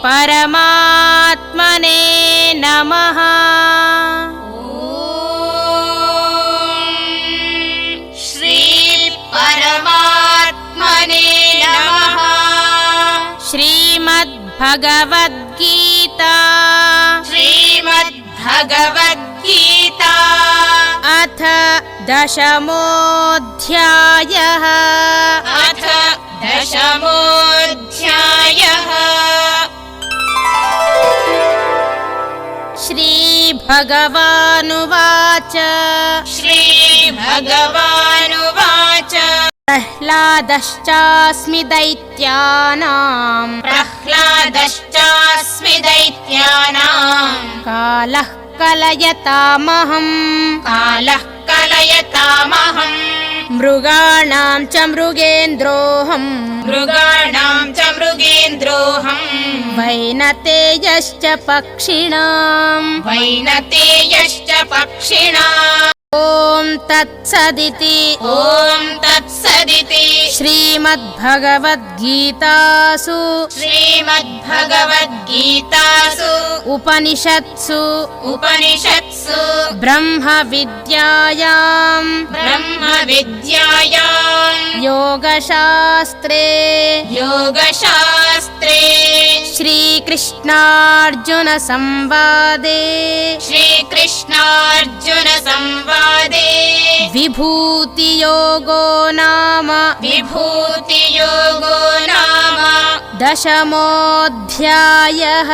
परमात्मने नमः। श्री परमात्मने नमः। श्रीमद्भगवद्गीता श्रीमद्भगवद्गीता अथ दशमोऽध्यायः। अथ दशमोऽध्यायः। श्रीभगवानुवाच श्रीभगवानुवाच प्रह्लादश्चास्मि दैत्यानां कालः कलयतामहम् मृगाणां च मृगेन्द्रोऽहम् वैनतेयश्च पक्षिणाम् ॐ तत्सदिति श्रीमद्भगवद्गीतासु उपनिषत्सु ब्रह्मविद्यायां योगशास्त्रे श्रीकृष्णार्जुन संवादे विभूतियोगो नाम दशमोऽध्यायः।